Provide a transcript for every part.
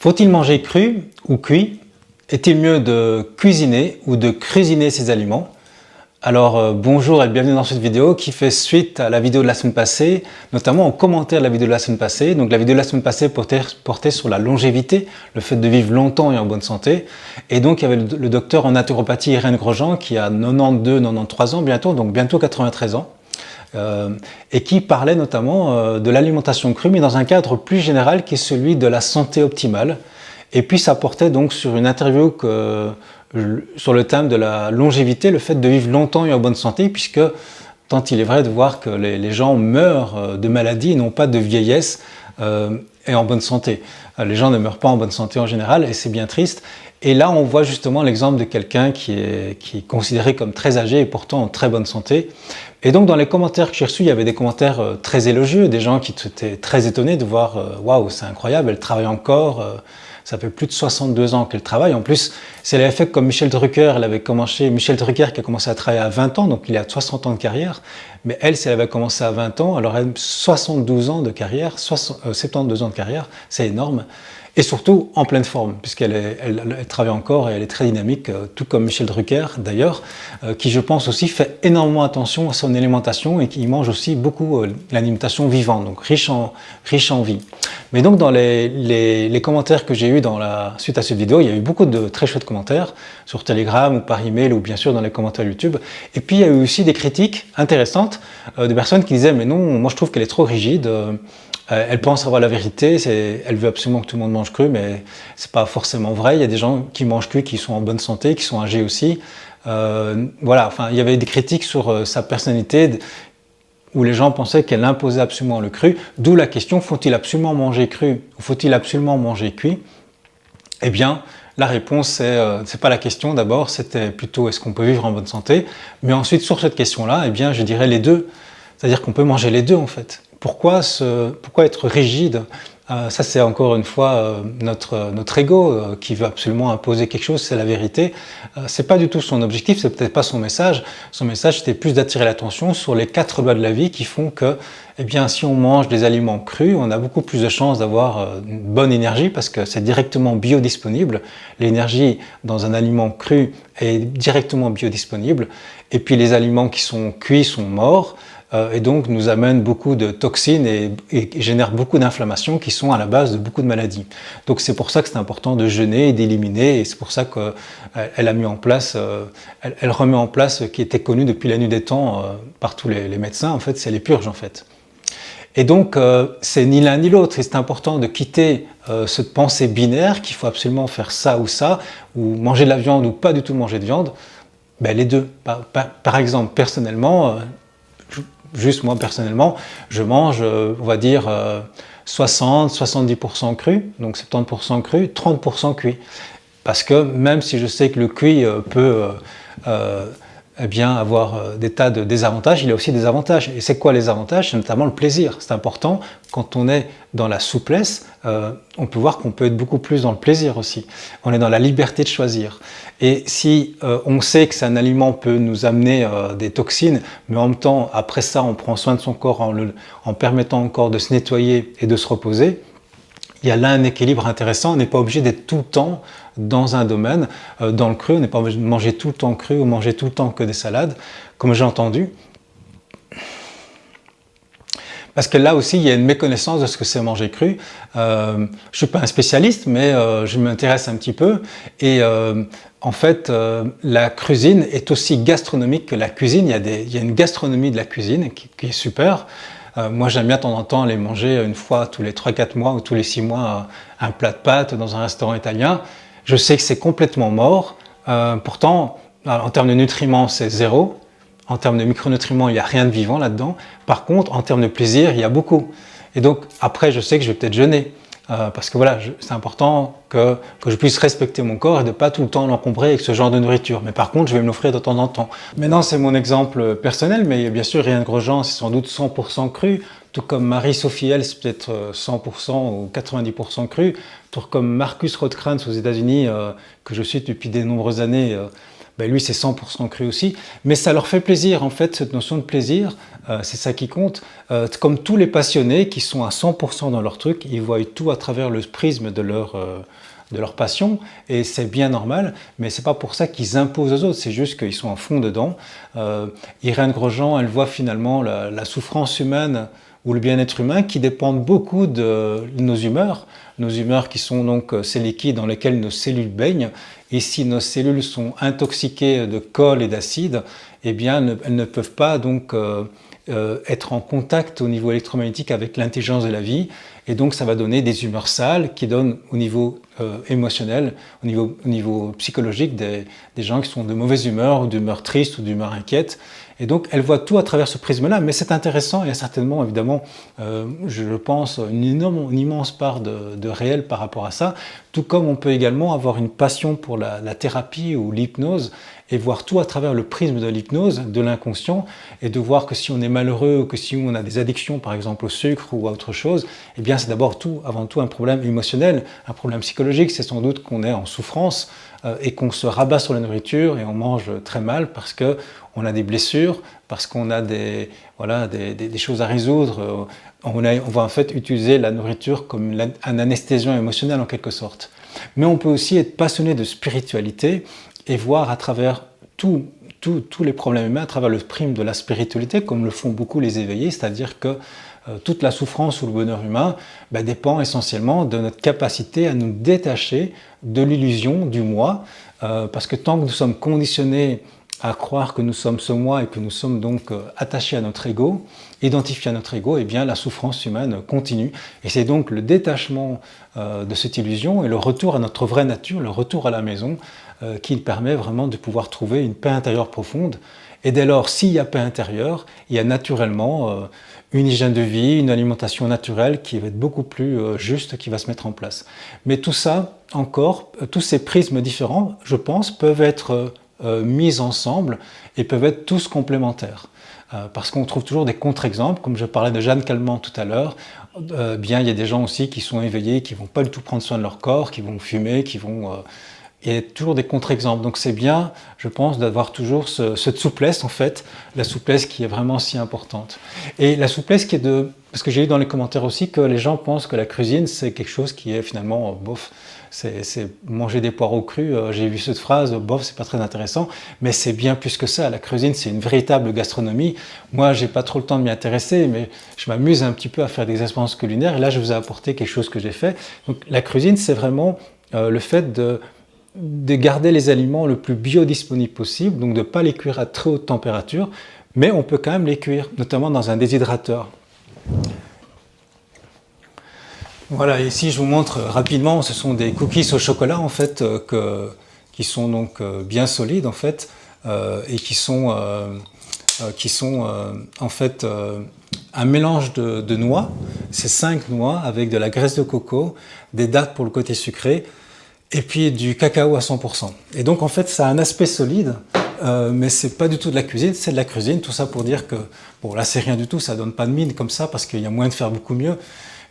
Faut-il manger cru ou cuit? Est-il mieux de cuisiner ou de cuisiner ses aliments? Alors bonjour et bienvenue dans cette vidéo qui fait suite à la vidéo de la semaine passée, notamment en commentaire de la vidéo de la semaine passée. Donc la vidéo de la semaine passée portait sur la longévité, le fait de vivre longtemps et en bonne santé. Et donc il y avait le docteur en naturopathie Irène Grosjean qui a 92-93 ans bientôt, donc bientôt 93 ans. Et qui parlait notamment de l'alimentation crue, mais dans un cadre plus général qui est celui de la santé optimale. Et puis ça portait donc sur une interview sur le thème de la longévité, le fait de vivre longtemps et en bonne santé, puisque tant il est vrai de voir que les gens meurent de maladie et non pas de vieillesse et en bonne santé. Les gens ne meurent pas en bonne santé en général et c'est bien triste. Et là, on voit justement l'exemple de quelqu'un qui est considéré comme très âgé et pourtant en très bonne santé. Et donc, dans les commentaires que j'ai reçus, il y avait des commentaires très élogieux, des gens qui étaient très étonnés de voir « Waouh, c'est incroyable, elle travaille encore, ça fait plus de 62 ans qu'elle travaille. » En plus, c'est l'effet comme Michel Drucker, Michel Drucker qui a commencé à travailler à 20 ans, donc il a 60 ans de carrière. Mais elle, si elle avait commencé à 20 ans, alors elle a 72 ans de carrière, 72 ans de carrière, c'est énorme. Et surtout en pleine forme, puisqu'elle travaille encore et elle est très dynamique, tout comme Michel Drucker d'ailleurs, qui je pense aussi fait énormément attention à son alimentation et qui mange aussi beaucoup l'alimentation vivante, donc riche en vie. Mais donc dans les commentaires que j'ai eus suite à cette vidéo, il y a eu beaucoup de très chouettes commentaires sur Telegram ou par email ou bien sûr dans les commentaires YouTube. Et puis il y a eu aussi des critiques intéressantes de personnes qui disaient « mais non, moi je trouve qu'elle est trop rigide ». Elle pense avoir la vérité, elle veut absolument que tout le monde mange cru, mais c'est pas forcément vrai. Il y a des gens qui mangent cru, qui sont en bonne santé, qui sont âgés aussi. Voilà, enfin, il y avait des critiques sur sa personnalité où les gens pensaient qu'elle imposait absolument le cru. D'où la question, faut-il absolument manger cru ou faut-il absolument manger cuit? Eh bien, la réponse, c'est pas la question d'abord, c'était plutôt est-ce qu'on peut vivre en bonne santé? Mais ensuite, sur cette question-là, eh bien, je dirais les deux. C'est-à-dire qu'on peut manger les deux en fait. Pourquoi être rigide? Ça c'est encore une fois notre ego qui veut absolument imposer quelque chose, c'est la vérité. C'est pas du tout son objectif, c'est peut-être pas son message. Son message c'était plus d'attirer l'attention sur les 4 lois de la vie qui font que, eh bien, si on mange des aliments crus, on a beaucoup plus de chances d'avoir une bonne énergie parce que c'est directement biodisponible. L'énergie dans un aliment cru est directement biodisponible. Et puis les aliments qui sont cuits sont morts. Et donc nous amènent beaucoup de toxines et génèrent beaucoup d'inflammations qui sont à la base de beaucoup de maladies. Donc c'est pour ça que c'est important de jeûner et d'éliminer, et c'est pour ça qu'elle a mis en place, elle remet en place ce qui était connu depuis la nuit des temps par tous les médecins, en fait, c'est les purges en fait. Et donc c'est ni l'un ni l'autre, et c'est important de quitter cette pensée binaire qu'il faut absolument faire ça, ou manger de la viande ou pas du tout manger de viande. Ben, les deux. Par exemple, personnellement, juste moi personnellement, je mange, on va dire, 60-70% cru, donc 70% cru, 30% cuit. Parce que même si je sais que le cuit peut eh bien, avoir des tas de désavantages, il y a aussi des avantages. Et c'est quoi les avantages? C'est notamment le plaisir. C'est important, quand on est dans la souplesse, on peut voir qu'on peut être beaucoup plus dans le plaisir aussi. On est dans la liberté de choisir. Et si on sait que un aliment peut nous amener des toxines, mais en même temps, après ça, on prend soin de son corps en permettant au corps de se nettoyer et de se reposer, il y a là un équilibre intéressant. On n'est pas obligé d'être tout le temps dans un domaine, dans le cru. On n'est pas obligé de manger tout le temps cru ou manger tout le temps que des salades, comme j'ai entendu. Parce que là aussi, il y a une méconnaissance de ce que c'est manger cru. Je ne suis pas un spécialiste, mais je m'intéresse un petit peu. Et en fait, la cuisine est aussi gastronomique que la cuisine. Il y a une gastronomie de la cuisine qui est super. Moi, j'aime bien de temps en temps aller manger une fois tous les 3-4 mois ou tous les 6 mois un plat de pâtes dans un restaurant italien. Je sais que c'est complètement mort. Pourtant, en termes de nutriments, c'est zéro. En termes de micronutriments, il n'y a rien de vivant là-dedans. Par contre, en termes de plaisir, il y a beaucoup. Et donc, après, je sais que je vais peut-être jeûner. Parce que voilà, c'est important que je puisse respecter mon corps et de ne pas tout le temps l'encombrer avec ce genre de nourriture. Mais par contre, je vais me l'offrir de temps en temps. Maintenant, c'est mon exemple personnel, mais bien sûr, Irène Grosjean, c'est sans doute 100% cru. Tout comme Marie-Sophie Elle, c'est peut-être 100% ou 90% cru. Tout comme Marcus Rothkranz aux États-Unis, que je suis depuis de nombreuses années, ben lui c'est 100% cru aussi, mais ça leur fait plaisir en fait, cette notion de plaisir, c'est ça qui compte. Comme tous les passionnés qui sont à 100% dans leur truc, ils voient tout à travers le prisme de leur passion, et c'est bien normal, mais c'est pas pour ça qu'ils imposent aux autres, c'est juste qu'ils sont à fond dedans. Irène Grosjean, elle voit finalement la souffrance humaine ou le bien-être humain qui dépendent beaucoup de nos humeurs qui sont donc ces liquides dans lesquels nos cellules baignent, et si nos cellules sont intoxiquées de colle et d'acide, eh bien elles ne peuvent pas donc être en contact au niveau électromagnétique avec l'intelligence de la vie, et donc ça va donner des humeurs sales qui donnent au niveau émotionnel, au niveau psychologique des gens qui sont de mauvaise humeur ou d'humeur triste ou d'humeur inquiète. Et donc elle voit tout à travers ce prisme-là, mais c'est intéressant, il y a certainement évidemment, je pense, une immense part de réel par rapport à ça, tout comme on peut également avoir une passion pour la thérapie ou l'hypnose, et voir tout à travers le prisme de l'hypnose, de l'inconscient, et de voir que si on est malheureux ou que si on a des addictions, par exemple au sucre ou à autre chose, eh bien c'est d'abord avant tout un problème émotionnel, un problème psychologique, c'est sans doute qu'on est en souffrance et qu'on se rabat sur la nourriture et on mange très mal parce qu'on a des blessures, parce qu'on a des choses à résoudre. On va en fait utiliser la nourriture comme un anesthésiant émotionnel en quelque sorte. Mais on peut aussi être passionné de spiritualité et voir à travers tous les problèmes humains, à travers le prisme de la spiritualité, comme le font beaucoup les éveillés, c'est-à-dire que toute la souffrance ou le bonheur humain dépend essentiellement de notre capacité à nous détacher de l'illusion du moi, parce que tant que nous sommes conditionnés à croire que nous sommes ce moi et que nous sommes donc attachés à notre ego, identifiés à notre ego, eh bien la souffrance humaine continue. Et c'est donc le détachement de cette illusion et le retour à notre vraie nature, le retour à la maison, qui permet vraiment de pouvoir trouver une paix intérieure profonde. Et dès lors, s'il y a paix intérieure, il y a naturellement une hygiène de vie, une alimentation naturelle qui va être beaucoup plus juste, qui va se mettre en place. Mais tout ça, encore, tous ces prismes différents, je pense, peuvent être mis ensemble et peuvent être tous complémentaires. Parce qu'on trouve toujours des contre-exemples, comme je parlais de Jeanne Calment tout à l'heure, bien il y a des gens aussi qui sont éveillés, qui ne vont pas du tout prendre soin de leur corps, qui vont fumer, qui vont... il y a toujours des contre-exemples. Donc c'est bien, je pense, d'avoir toujours cette souplesse, en fait, la souplesse qui est vraiment si importante. Et la souplesse qui est de... Parce que j'ai lu dans les commentaires aussi que les gens pensent que la cuisine, c'est quelque chose qui est finalement bof. C'est manger des poireaux crus. J'ai vu cette phrase, bof, c'est pas très intéressant. Mais c'est bien plus que ça. La cuisine, c'est une véritable gastronomie. Moi, j'ai pas trop le temps de m'y intéresser, mais je m'amuse un petit peu à faire des expériences culinaires. Et là, je vous ai apporté quelque chose que j'ai fait. Donc la cuisine, c'est vraiment le fait de garder les aliments le plus biodisponibles possible, donc de ne pas les cuire à très haute température, mais on peut quand même les cuire, notamment dans un déshydrateur. Voilà, ici je vous montre rapidement, ce sont des cookies au chocolat en fait, qui sont donc bien solides en fait, et qui sont en fait un mélange de noix, c'est 5 noix avec de la graisse de coco, des dattes pour le côté sucré, et puis du cacao à 100%. Et donc en fait ça a un aspect solide, mais c'est pas du tout de la cuisine, c'est de la cuisine. Tout ça pour dire que, bon là c'est rien du tout, ça donne pas de mine comme ça parce qu'il y a moyen de faire beaucoup mieux.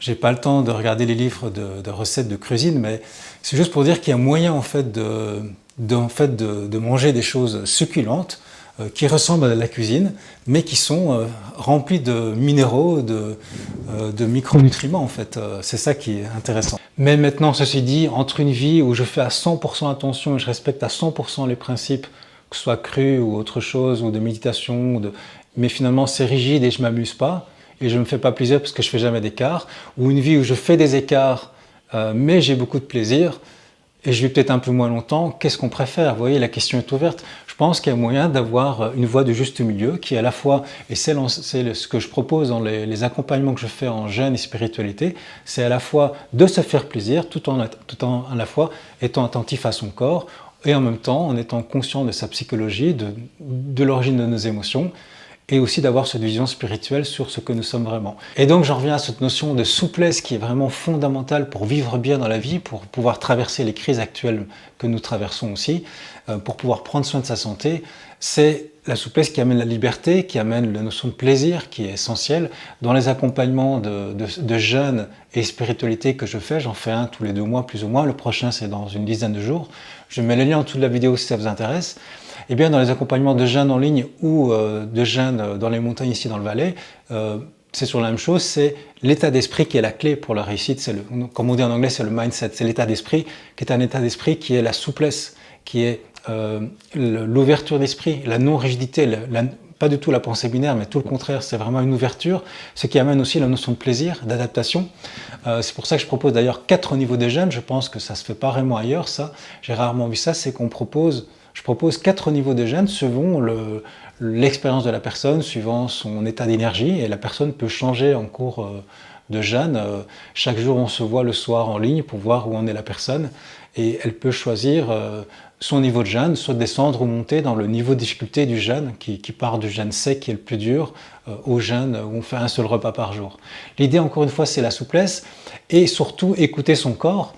J'ai pas le temps de regarder les livres de recettes de cuisine, mais c'est juste pour dire qu'il y a moyen en fait de manger des choses succulentes qui ressemblent à la cuisine, mais qui sont remplies de minéraux, de micronutriments en fait. C'est ça qui est intéressant. Mais maintenant, ceci dit, entre une vie où je fais à 100% attention et je respecte à 100% les principes, que ce soit cru ou autre chose, ou de méditation, mais finalement c'est rigide et je m'amuse pas, et je ne me fais pas plaisir parce que je fais jamais d'écart, ou une vie où je fais des écarts, mais j'ai beaucoup de plaisir, et je vis peut-être un peu moins longtemps, qu'est-ce qu'on préfère? Vous voyez, la question est ouverte. Je pense qu'il y a moyen d'avoir une voie de juste milieu qui est à la fois, et c'est ce que je propose dans les accompagnements que je fais en jeûne et spiritualité, c'est à la fois de se faire plaisir tout en à la fois étant attentif à son corps et en même temps en étant conscient de sa psychologie, de l'origine de nos émotions, et aussi d'avoir cette vision spirituelle sur ce que nous sommes vraiment. Et donc j'en reviens à cette notion de souplesse qui est vraiment fondamentale pour vivre bien dans la vie, pour pouvoir traverser les crises actuelles que nous traversons aussi, pour pouvoir prendre soin de sa santé. C'est la souplesse qui amène la liberté, qui amène la notion de plaisir, qui est essentielle. Dans les accompagnements de jeûne et spiritualité que je fais, j'en fais un tous les 2 mois plus ou moins, le prochain c'est dans une dizaine de jours. Je mets le lien en dessous de la vidéo si ça vous intéresse. Eh bien, dans les accompagnements de jeûne en ligne ou de jeûne dans les montagnes ici dans le Valais, c'est sur la même chose, c'est l'état d'esprit qui est la clé pour la réussite. C'est comme on dit en anglais, c'est le mindset, c'est l'état d'esprit qui est un état d'esprit qui est la souplesse, qui est l'ouverture d'esprit, la non-rigidité, pas du tout la pensée binaire, mais tout le contraire, c'est vraiment une ouverture, ce qui amène aussi la notion de plaisir, d'adaptation. C'est pour ça que je propose d'ailleurs 4 niveaux de jeûne. Je pense que ça se fait pas vraiment ailleurs, ça. J'ai rarement vu ça, c'est je propose 4 niveaux de jeûne selon l'expérience de la personne, suivant son état d'énergie, et la personne peut changer en cours de jeûne. Chaque jour, on se voit le soir en ligne pour voir où en est la personne, et elle peut choisir son niveau de jeûne, soit descendre ou monter dans le niveau de difficulté du jeûne, qui part du jeûne sec qui est le plus dur, au jeûne où on fait un seul repas par jour. L'idée, encore une fois, c'est la souplesse, et surtout écouter son corps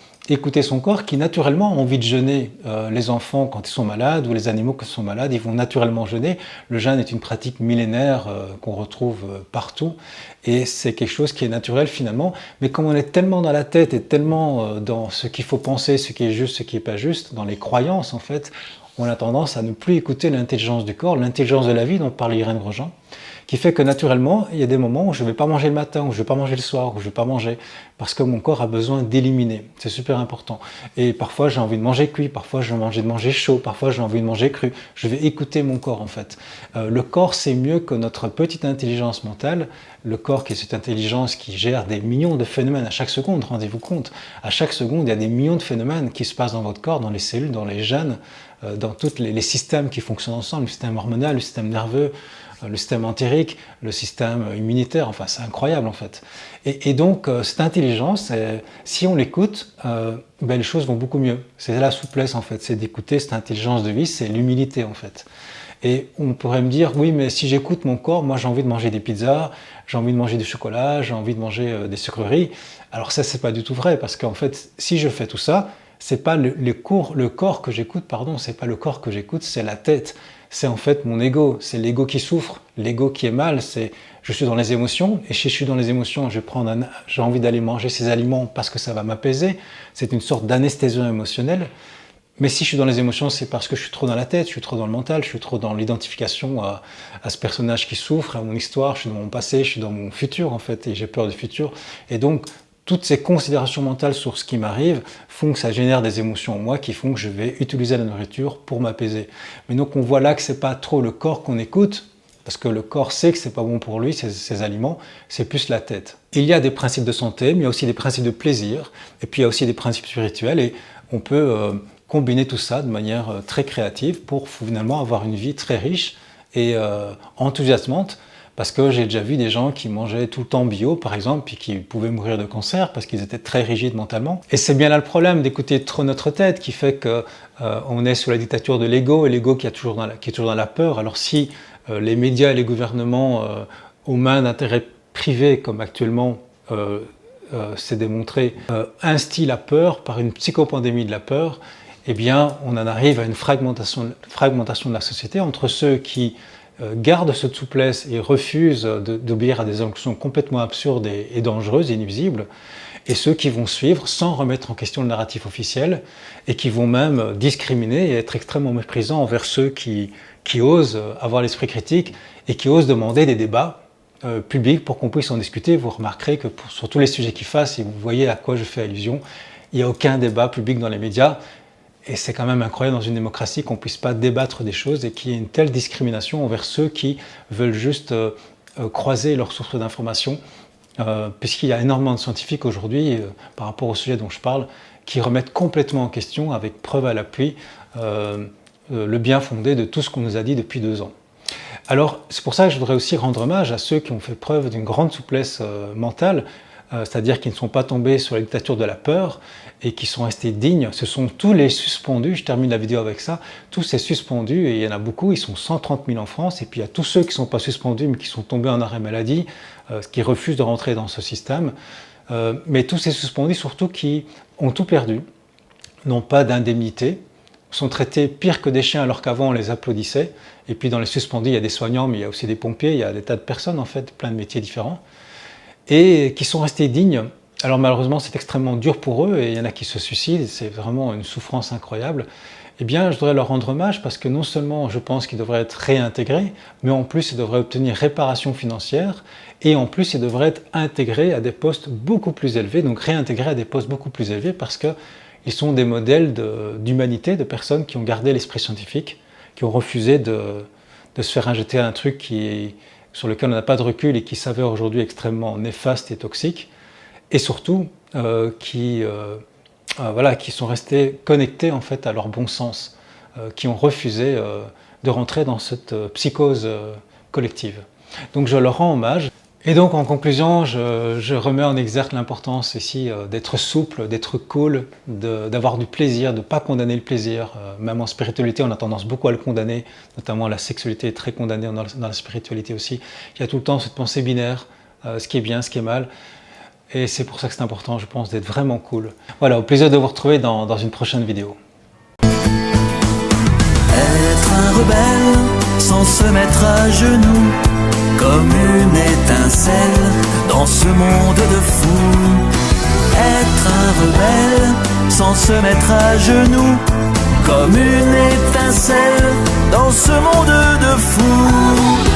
qui naturellement a envie de jeûner. Les enfants, quand ils sont malades, ou les animaux qui sont malades, ils vont naturellement jeûner. Le jeûne est une pratique millénaire qu'on retrouve partout, et c'est quelque chose qui est naturel finalement. Mais comme on est tellement dans la tête et tellement dans ce qu'il faut penser, ce qui est juste, ce qui n'est pas juste, dans les croyances en fait, on a tendance à ne plus écouter l'intelligence du corps, l'intelligence de la vie dont parle Irène Grosjean, qui fait que naturellement, il y a des moments où je ne vais pas manger le matin, où je ne vais pas manger le soir, où je ne vais pas manger, parce que mon corps a besoin d'éliminer. C'est super important. Et parfois, j'ai envie de manger cuit, parfois, j'ai envie de manger chaud, parfois, j'ai envie de manger cru. Je vais écouter mon corps, en fait. Le corps, c'est mieux que notre petite intelligence mentale. Le corps, qui est cette intelligence qui gère des millions de phénomènes à chaque seconde, rendez-vous compte. À chaque seconde, il y a des millions de phénomènes qui se passent dans votre corps, dans les cellules, dans les gènes, dans tous les systèmes qui fonctionnent ensemble, le système hormonal, le système nerveux, le système entérique, le système immunitaire, enfin c'est incroyable en fait. Et donc cette intelligence, si on l'écoute, les choses vont beaucoup mieux. C'est la souplesse en fait, c'est d'écouter cette intelligence de vie, c'est l'humilité en fait. Et on pourrait me dire, oui mais si j'écoute mon corps, moi j'ai envie de manger des pizzas, j'ai envie de manger du chocolat, j'ai envie de manger des sucreries. Alors ça c'est pas du tout vrai, parce qu'en fait si je fais tout ça, c'est pas le corps que j'écoute, pardon, c'est pas le corps que j'écoute, c'est la tête. C'est en fait mon ego, c'est l'ego qui souffre, l'ego qui est mal, c'est je suis dans les émotions, et si je suis dans les émotions, j'ai envie d'aller manger ces aliments parce que ça va m'apaiser, c'est une sorte d'anesthésie émotionnelle. Mais si je suis dans les émotions, c'est parce que je suis trop dans la tête, je suis trop dans le mental, je suis trop dans l'identification à ce personnage qui souffre, à mon histoire, je suis dans mon passé, je suis dans mon futur en fait, et j'ai peur du futur. Et donc, toutes ces considérations mentales sur ce qui m'arrive font que ça génère des émotions en moi qui font que je vais utiliser la nourriture pour m'apaiser. Mais donc on voit là que c'est pas trop le corps qu'on écoute, parce que le corps sait que c'est pas bon pour lui, ces aliments, c'est plus la tête. Il y a des principes de santé, mais il y a aussi des principes de plaisir, et puis il y a aussi des principes spirituels, et on peut combiner tout ça de manière très créative pour finalement avoir une vie très riche et enthousiasmante. Parce que j'ai déjà vu des gens qui mangeaient tout le temps bio, par exemple, puis qui pouvaient mourir de cancer parce qu'ils étaient très rigides mentalement. Et c'est bien là le problème d'écouter trop notre tête qui fait qu'on est sous la dictature de l'ego, et l'ego qui est toujours dans la peur. Alors si les médias et les gouvernements aux mains d'intérêts privés, comme actuellement c'est démontré, instillent la peur par une psychopandémie de la peur, eh bien on en arrive à une fragmentation de la société entre ceux qui gardent cette souplesse et refusent d'obéir à des injonctions complètement absurdes et dangereuses et nuisibles, et ceux qui vont suivre sans remettre en question le narratif officiel, et qui vont même discriminer et être extrêmement méprisants envers ceux qui osent avoir l'esprit critique et qui osent demander des débats publics pour qu'on puisse en discuter. Vous remarquerez que sur tous les sujets qui fassent, et vous voyez à quoi je fais allusion, il n'y a aucun débat public dans les médias. Et c'est quand même incroyable dans une démocratie qu'on ne puisse pas débattre des choses et qu'il y ait une telle discrimination envers ceux qui veulent juste croiser leurs sources d'informations, puisqu'il y a énormément de scientifiques aujourd'hui, par rapport au sujet dont je parle, qui remettent complètement en question, avec preuve à l'appui, le bien fondé de tout ce qu'on nous a dit depuis 2 ans. Alors, c'est pour ça que je voudrais aussi rendre hommage à ceux qui ont fait preuve d'une grande souplesse mentale, c'est-à-dire qui ne sont pas tombés sur la dictature de la peur et qui sont restés dignes. Ce sont tous les suspendus, je termine la vidéo avec ça, tous ces suspendus, et il y en a beaucoup, ils sont 130 000 en France, et puis il y a tous ceux qui ne sont pas suspendus mais qui sont tombés en arrêt maladie, qui refusent de rentrer dans ce système, mais tous ces suspendus surtout qui ont tout perdu, n'ont pas d'indemnité, sont traités pire que des chiens alors qu'avant on les applaudissait, et puis dans les suspendus il y a des soignants, mais il y a aussi des pompiers, il y a des tas de personnes en fait, plein de métiers différents, et qui sont restés dignes. Alors malheureusement c'est extrêmement dur pour eux, et il y en a qui se suicident, c'est vraiment une souffrance incroyable, eh bien, je devrais leur rendre hommage parce que non seulement je pense qu'ils devraient être réintégrés, mais en plus ils devraient obtenir réparation financière et en plus ils devraient être intégrés à des postes beaucoup plus élevés, donc réintégrés à des postes beaucoup plus élevés parce qu'ils sont des modèles d'humanité, de personnes qui ont gardé l'esprit scientifique, qui ont refusé de se faire injecter un truc sur lequel on n'a pas de recul et qui s'avère aujourd'hui extrêmement néfaste et toxique, et surtout qui sont restés connectés en fait à leur bon sens, qui ont refusé de rentrer dans cette psychose collective. Donc je leur rends hommage. Et donc en conclusion, je remets en exergue l'importance ici d'être souple, d'être cool, d'avoir du plaisir, de ne pas condamner le plaisir. Même en spiritualité, on a tendance beaucoup à le condamner, notamment la sexualité est très condamnée dans la spiritualité aussi. Il y a tout le temps cette pensée binaire, ce qui est bien, ce qui est mal. Et c'est pour ça que c'est important, je pense, d'être vraiment cool. Voilà, au plaisir de vous retrouver dans une prochaine vidéo. Être un rebelle sans se mettre à genoux, comme une étincelle dans ce monde de fous. Être un rebelle sans se mettre à genoux, comme une étincelle dans ce monde de fous.